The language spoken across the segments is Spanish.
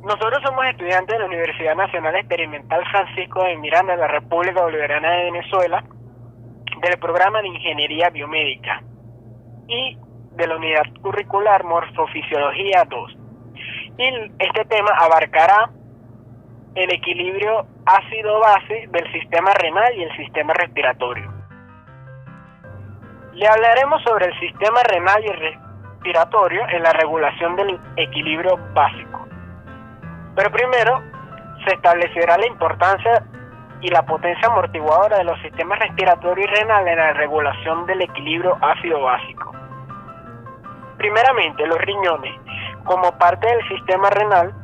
Nosotros somos estudiantes de la Universidad Nacional Experimental Francisco de Miranda de la República Bolivariana de Venezuela, del programa de Ingeniería Biomédica y de la unidad curricular Morfofisiología 2. Y este tema abarcará el equilibrio ácido-base del sistema renal y el sistema respiratorio. Le hablaremos sobre el sistema renal y respiratorio en la regulación del equilibrio básico. Pero primero se establecerá la importancia y la potencia amortiguadora de los sistemas respiratorio y renal en la regulación del equilibrio ácido-básico. Primeramente, los riñones, como parte del sistema renal,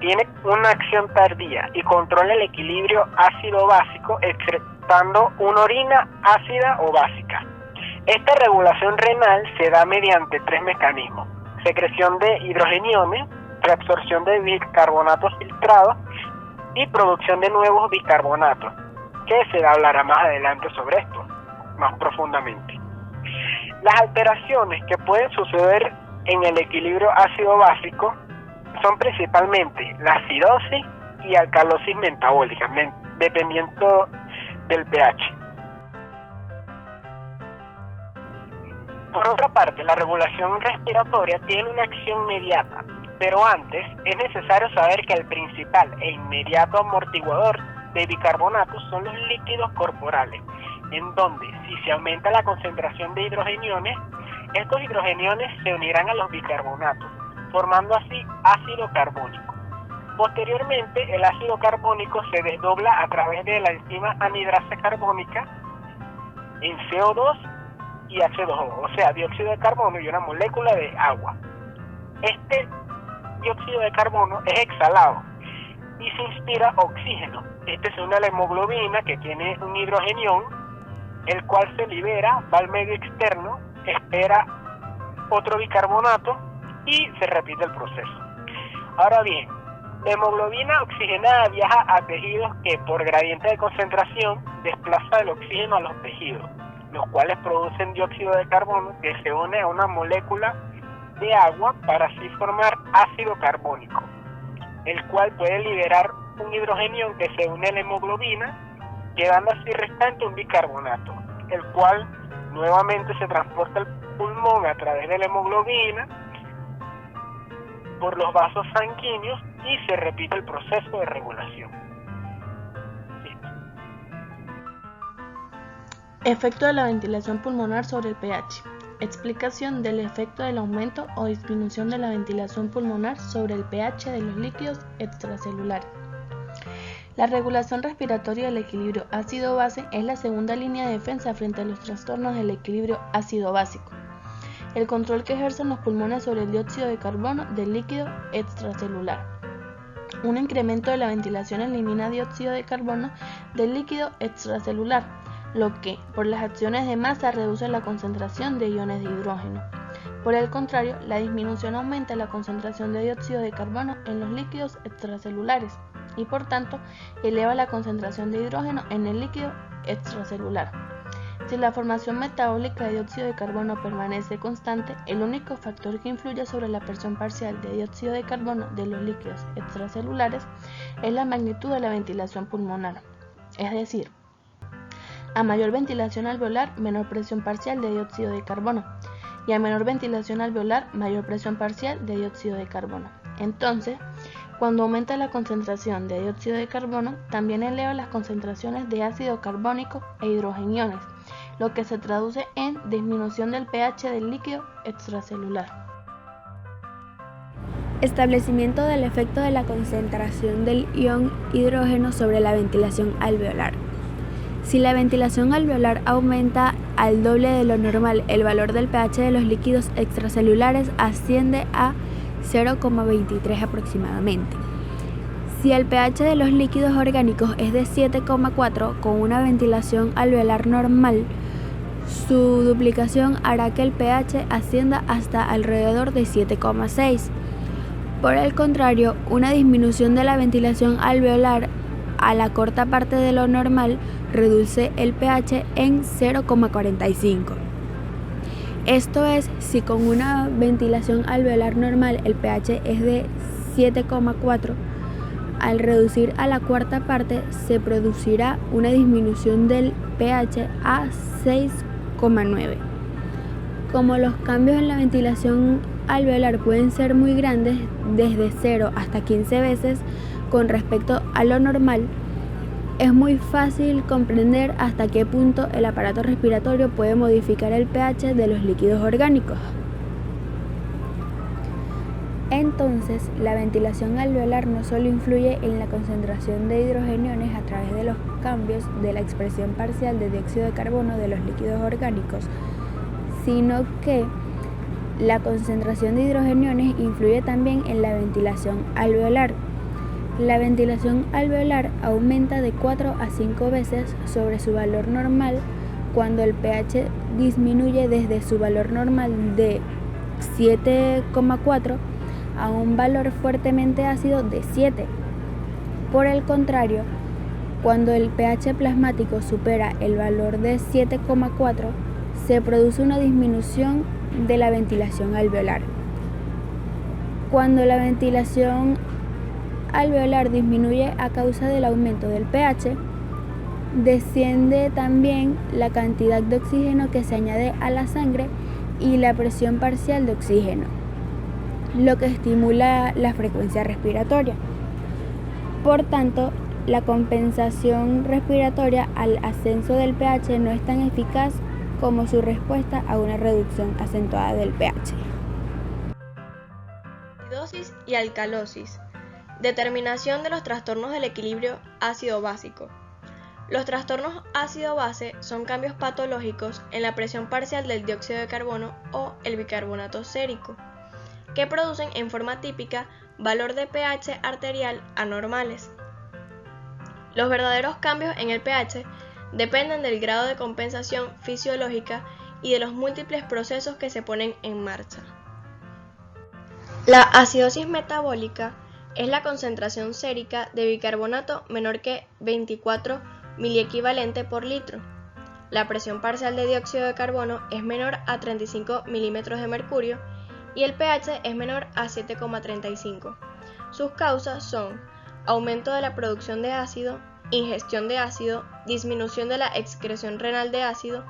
tienen una acción tardía y controla el equilibrio ácido-básico excretando una orina ácida o básica. Esta regulación renal se da mediante tres mecanismos: secreción de hidrogeniones, reabsorción de bicarbonatos filtrados y producción de nuevos bicarbonatos, que se hablará más adelante sobre esto, más profundamente. Las alteraciones que pueden suceder en el equilibrio ácido-básico son principalmente la acidosis y alcalosis metabólica, dependiendo del pH. Por otra parte, la regulación respiratoria tiene una acción inmediata, pero antes es necesario saber que el principal e inmediato amortiguador de bicarbonatos son los líquidos corporales, en donde si se aumenta la concentración de hidrogeniones, estos hidrogeniones se unirán a los bicarbonatos, formando así ácido carbónico. Posteriormente, el ácido carbónico se desdobla a través de la enzima anidrasa carbónica en CO2 y H2O, o sea, dióxido de carbono y una molécula de agua. Este dióxido de carbono es exhalado y se inspira oxígeno. Este se une a la hemoglobina, que tiene un hidrogenión, el cual se libera, va al medio externo, espera otro bicarbonato y se repite el proceso. Ahora bien, la hemoglobina oxigenada viaja a tejidos que por gradiente de concentración desplaza el oxígeno a los tejidos, los cuales producen dióxido de carbono que se une a una molécula de agua para así formar ácido carbónico, el cual puede liberar un hidrogenión que se une a la hemoglobina, quedando así restante un bicarbonato, el cual nuevamente se transporta al pulmón a través de la hemoglobina por los vasos sanguíneos y se repite el proceso de regulación. Efecto de la ventilación pulmonar sobre el pH. Explicación del efecto del aumento o disminución de la ventilación pulmonar sobre el pH de los líquidos extracelulares. La regulación respiratoria del equilibrio ácido-base es la segunda línea de defensa frente a los trastornos del equilibrio ácido-básico. El control que ejercen los pulmones sobre el dióxido de carbono del líquido extracelular. Un incremento de la ventilación elimina dióxido de carbono del líquido extracelular, lo que, por las acciones de masa, reduce la concentración de iones de hidrógeno. Por el contrario, la disminución aumenta la concentración de dióxido de carbono en los líquidos extracelulares y, por tanto, eleva la concentración de hidrógeno en el líquido extracelular. Si la formación metabólica de dióxido de carbono permanece constante, el único factor que influye sobre la presión parcial de dióxido de carbono de los líquidos extracelulares es la magnitud de la ventilación pulmonar, es decir, a mayor ventilación alveolar, menor presión parcial de dióxido de carbono, y a menor ventilación alveolar, mayor presión parcial de dióxido de carbono. Entonces, cuando aumenta la concentración de dióxido de carbono, también eleva las concentraciones de ácido carbónico e hidrogeniones, lo que se traduce en disminución del pH del líquido extracelular. Establecimiento del efecto de la concentración del ion hidrógeno sobre la ventilación alveolar. Si la ventilación alveolar aumenta al doble de lo normal, el valor del pH de los líquidos extracelulares asciende a 0,23 aproximadamente. Si el pH de los líquidos orgánicos es de 7,4 con una ventilación alveolar normal, su duplicación hará que el pH ascienda hasta alrededor de 7,6. Por el contrario, una disminución de la ventilación alveolar a la corta parte de lo normal reduce el pH en 0,45. Esto es, si con una ventilación alveolar normal el pH es de 7,4, al reducir a la cuarta parte se producirá una disminución del pH a 6,9. Como los cambios en la ventilación alveolar pueden ser muy grandes, desde 0 hasta 15 veces con respecto a lo normal, es muy fácil comprender hasta qué punto el aparato respiratorio puede modificar el pH de los líquidos orgánicos. Entonces, la ventilación alveolar no solo influye en la concentración de hidrogeniones a través de los cambios de la expresión parcial de dióxido de carbono de los líquidos orgánicos, sino que la concentración de hidrogeniones influye también en la ventilación alveolar. La ventilación alveolar aumenta de 4 a 5 veces sobre su valor normal cuando el pH disminuye desde su valor normal de 7,4 a un valor fuertemente ácido de 7. Por el contrario, cuando el pH plasmático supera el valor de 7,4, se produce una disminución de la ventilación alveolar. Cuando la ventilación alveolar disminuye a causa del aumento del pH, desciende también la cantidad de oxígeno que se añade a la sangre y la presión parcial de oxígeno, lo que estimula la frecuencia respiratoria. Por tanto, la compensación respiratoria al ascenso del pH no es tan eficaz como su respuesta a una reducción acentuada del pH. Acidosis y alcalosis. Determinación de los trastornos del equilibrio ácido-básico. Los trastornos ácido-base son cambios patológicos en la presión parcial del dióxido de carbono o el bicarbonato sérico, que producen en forma típica valor de pH arterial anormales. Los verdaderos cambios en el pH dependen del grado de compensación fisiológica y de los múltiples procesos que se ponen en marcha. La acidosis metabólica es la concentración sérica de bicarbonato menor que 24 miliequivalente por litro. La presión parcial de dióxido de carbono es menor a 35 milímetros de mercurio y el pH es menor a 7,35. Sus causas son aumento de la producción de ácido, ingestión de ácido, disminución de la excreción renal de ácido,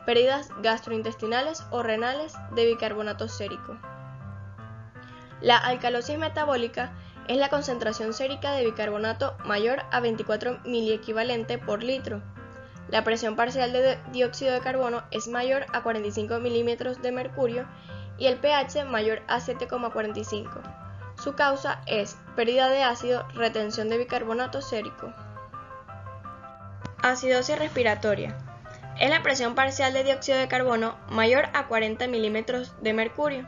pérdidas gastrointestinales o renales de bicarbonato sérico. La alcalosis metabólica es la concentración sérica de bicarbonato mayor a 24 miliequivalente por litro. La presión parcial de dióxido de carbono es mayor a 45 milímetros de mercurio y el pH mayor a 7,45. Su causa es pérdida de ácido, retención de bicarbonato sérico. Acidosis respiratoria. Es la presión parcial de dióxido de carbono mayor a 40 milímetros de mercurio.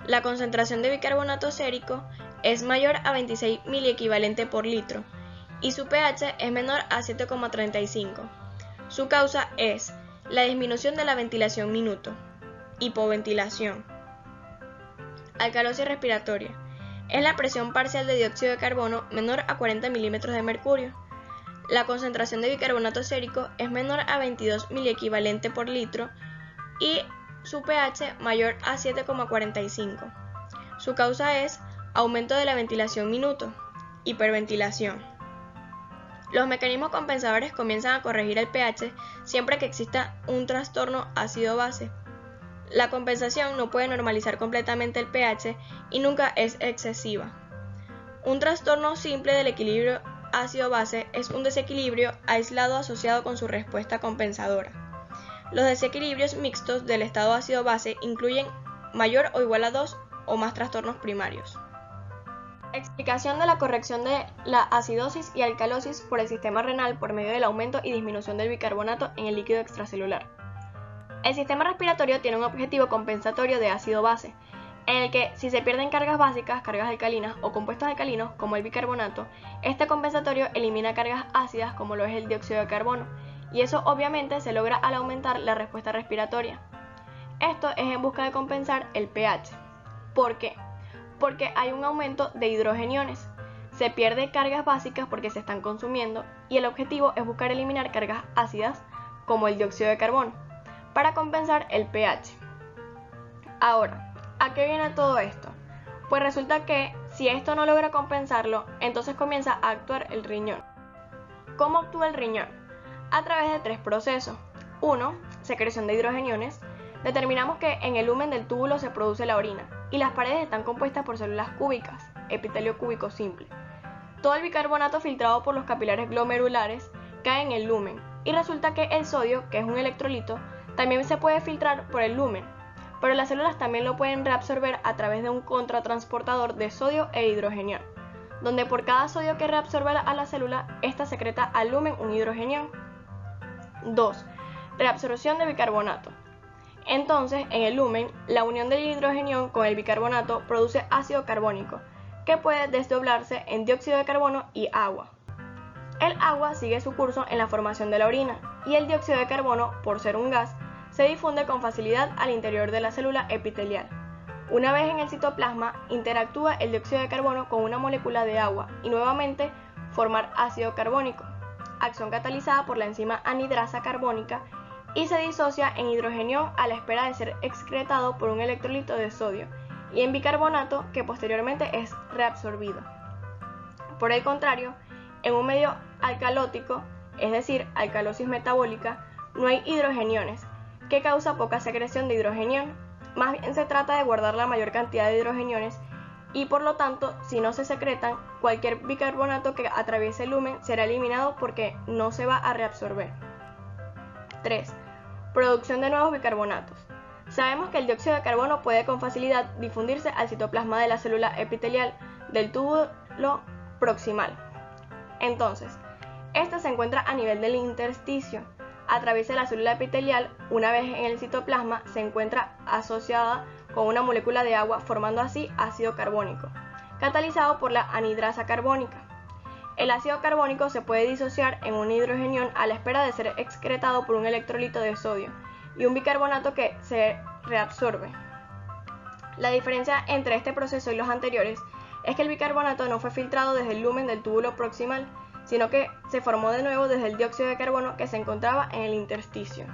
La concentración de bicarbonato sérico es mayor a 26 miliequivalente por litro y su pH es menor a 7,35. Su causa es la disminución de la ventilación minuto. Hipoventilación. Alcalosis respiratoria. Es la presión parcial de dióxido de carbono menor a 40 milímetros de mercurio. La concentración de bicarbonato sérico es menor a 22 miliequivalente por litro y su pH mayor a 7,45. Su causa es aumento de la ventilación minuto. Hiperventilación. Los mecanismos compensadores comienzan a corregir el pH siempre que exista un trastorno ácido-base. La compensación no puede normalizar completamente el pH y nunca es excesiva. Un trastorno simple del equilibrio ácido-base es un desequilibrio aislado asociado con su respuesta compensadora. Los desequilibrios mixtos del estado ácido-base incluyen mayor o igual a 2 o más trastornos primarios. Explicación de la corrección de la acidosis y alcalosis por el sistema renal por medio del aumento y disminución del bicarbonato en el líquido extracelular. El sistema respiratorio tiene un objetivo compensatorio de ácido-base, en el que si se pierden cargas básicas, cargas alcalinas o compuestos alcalinos como el bicarbonato, este compensatorio elimina cargas ácidas como lo es el dióxido de carbono, y eso obviamente se logra al aumentar la respuesta respiratoria. Esto es en busca de compensar el pH. ¿Por qué? Porque hay un aumento de hidrogeniones. Se pierde cargas básicas porque se están consumiendo y el objetivo es buscar eliminar cargas ácidas como el dióxido de carbono para compensar el pH. Ahora, ¿a qué viene todo esto? Pues resulta que Si esto no logra compensarlo, entonces comienza a actuar el riñón. ¿Cómo actúa el riñón? A través de 3 procesos. 1. Secreción de hidrogeniones. Determinamos que en el lumen del túbulo se produce la orina y las paredes están compuestas por células cúbicas, epitelio cúbico simple. Todo el bicarbonato filtrado por los capilares glomerulares cae en el lumen y resulta que el sodio, que es un electrolito, también se puede filtrar por el lumen, pero las células también lo pueden reabsorber a través de un contratransportador de sodio e hidrogenión, donde por cada sodio que reabsorbe a la célula, ésta secreta al lumen un hidrogenión. 2. Reabsorción de bicarbonato. Entonces, en el lumen, la unión del hidrogenión con el bicarbonato produce ácido carbónico, que puede desdoblarse en dióxido de carbono y agua. El agua sigue su curso en la formación de la orina, y el dióxido de carbono, por ser un gas, se difunde con facilidad al interior de la célula epitelial. Una vez en el citoplasma, interactúa el dióxido de carbono con una molécula de agua y nuevamente formar ácido carbónico, acción catalizada por la enzima anidrasa carbónica, y se disocia en hidrogenión a la espera de ser excretado por un electrolito de sodio y en bicarbonato, que posteriormente es reabsorbido. Por el contrario, en un medio alcalótico, es decir, alcalosis metabólica, no hay hidrogeniones, que causa poca secreción de hidrogenión. Más bien se trata de guardar la mayor cantidad de hidrogeniones y por lo tanto, si no se secretan, cualquier bicarbonato que atraviese el lumen será eliminado porque no se va a reabsorber. 3. Producción de nuevos bicarbonatos. Sabemos que el dióxido de carbono puede con facilidad difundirse al citoplasma de la célula epitelial del túbulo proximal. Entonces, esta se encuentra a nivel del intersticio. Atraviesa la célula epitelial, una vez en el citoplasma se encuentra asociada con una molécula de agua, formando así ácido carbónico, catalizado por la anidrasa carbónica. El ácido carbónico se puede disociar en un hidrogenión a la espera de ser excretado por un electrolito de sodio y un bicarbonato que se reabsorbe. La diferencia entre este proceso y los anteriores es que el bicarbonato no fue filtrado desde el lumen del túbulo proximal, sino que se formó de nuevo desde el dióxido de carbono que se encontraba en el intersticio.